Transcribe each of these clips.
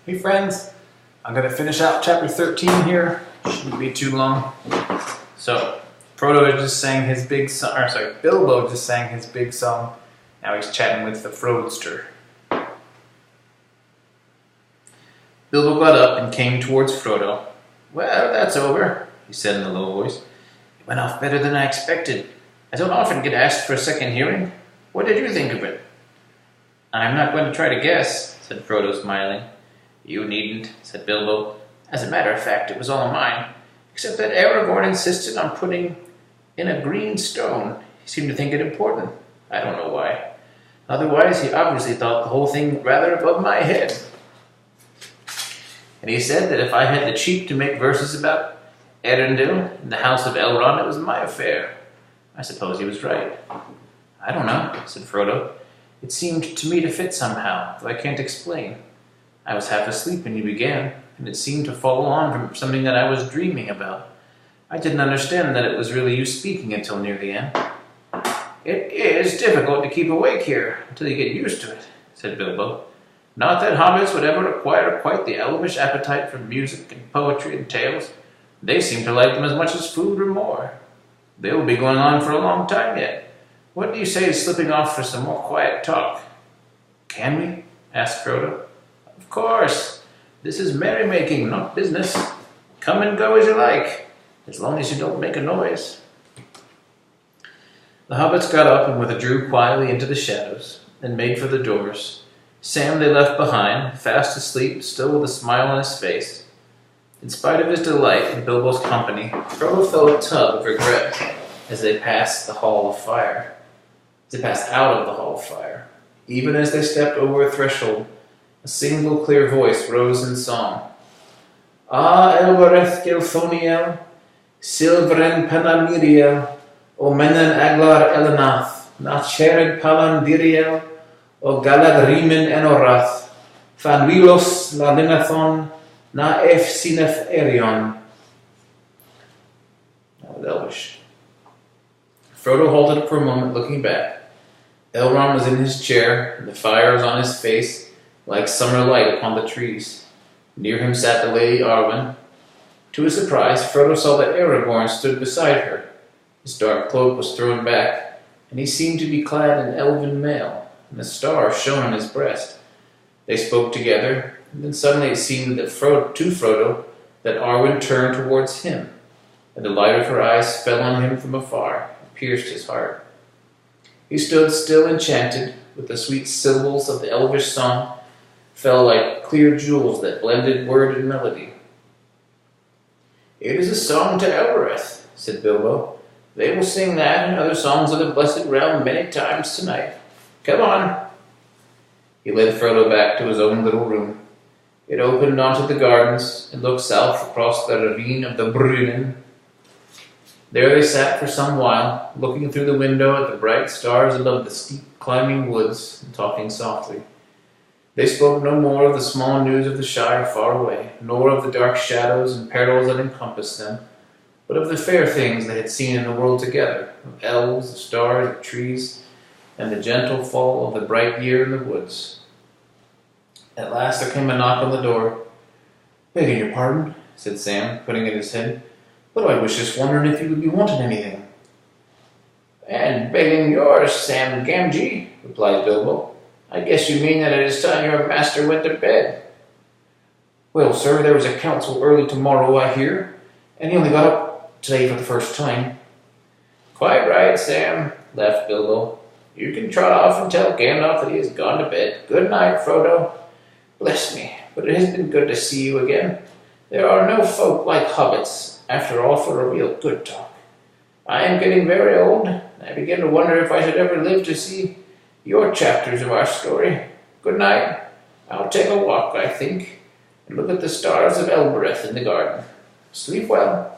Hey friends, I'm going to finish out chapter 13 here. Shouldn't be too long. So, Frodo just sang his big song, or sorry, Bilbo just sang his big song. Now he's chatting with the Frodster. Bilbo got up and came towards Frodo. "Well, that's over," he said in a low voice. "It went off better than I expected. I don't often get asked for a second hearing. What did you think of it?" "I'm not going to try to guess," said Frodo, smiling. "You needn't," said Bilbo. "As a matter of fact, it was all mine, except that Aragorn insisted on putting in a green stone. He seemed to think it important. I don't know why. Otherwise, he obviously thought the whole thing rather above my head. And he said that if I had the cheek to make verses about Eärendil and the House of Elrond, it was my affair. I suppose he was right." "I don't know," said Frodo. "It seemed to me to fit somehow, though I can't explain. I was half asleep when you began, and it seemed to follow on from something that I was dreaming about. I didn't understand that it was really you speaking until near the end." "It is difficult to keep awake here until you get used to it," said Bilbo. "Not that hobbits would ever acquire quite the elvish appetite for music and poetry and tales. They seem to like them as much as food or more. They will be going on for a long time yet. What do you say to slipping off for some more quiet talk?" "Can we?" asked Frodo. "Of course. This is merrymaking, not business. Come and go as you like, as long as you don't make a noise." The hobbits got up and withdrew quietly into the shadows, and made for the doors. Sam they left behind, fast asleep, still with a smile on his face. In spite of his delight in Bilbo's company, Frodo felt a tug of regret as they passed out of the Hall of Fire. Even as they stepped over a threshold, a single clear voice rose in song. Elbereth Gilthoniel, Silveren Penamiriel, O Mennen Aglar Elenath, Na Shered Palandiriel, O Galadrimen Enorath, Fanwilos La Linathon, Na Sinef Erion. That was Elvish. Frodo halted for a moment, looking back. Elrond was in his chair, and the fire was on his face, like summer light upon the trees. Near him sat the Lady Arwen. To his surprise, Frodo saw that Aragorn stood beside her. His dark cloak was thrown back, and he seemed to be clad in elven mail, and a star shone on his breast. They spoke together, and then suddenly it seemed that to Frodo that Arwen turned towards him, and the light of her eyes fell on him from afar and pierced his heart. He stood still enchanted, with the sweet syllables of the elvish song fell like clear jewels that blended word and melody. "It is a song to Elbereth," said Bilbo. "They will sing that and other songs of the Blessed Realm many times tonight. Come on." He led Frodo back to his own little room. It opened onto the gardens and looked south across the ravine of the Brunnen. There they sat for some while, looking through the window at the bright stars above the steep climbing woods and talking softly. They spoke no more of the small news of the Shire far away, nor of the dark shadows and perils that encompassed them, but of the fair things they had seen in the world together, of elves, of stars, of trees, and the gentle fall of the bright year in the woods. At last there came a knock on the door. "Begging your pardon," said Sam, putting in his head, "but I was just wondering if you would be wanting anything." "And begging yours, Sam Gamgee," replied Bilbo. "I guess you mean that it is time your master went to bed." "Well, sir, there is a council early tomorrow, I hear, and he only got up today for the first time." "Quite right, Sam," laughed Bilbo. "You can trot off and tell Gandalf that he has gone to bed. Good night, Frodo. Bless me, but it has been good to see you again. There are no folk like hobbits, after all, for a real good talk. I am getting very old, and I begin to wonder if I should ever live to see your chapters of our story. Good night. I'll take a walk, I think, and look at the stars of Elbereth in the garden. Sleep well."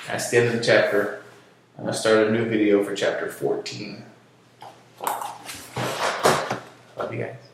That's the end of the chapter. I'm going to start a new video for chapter 14. Love you guys.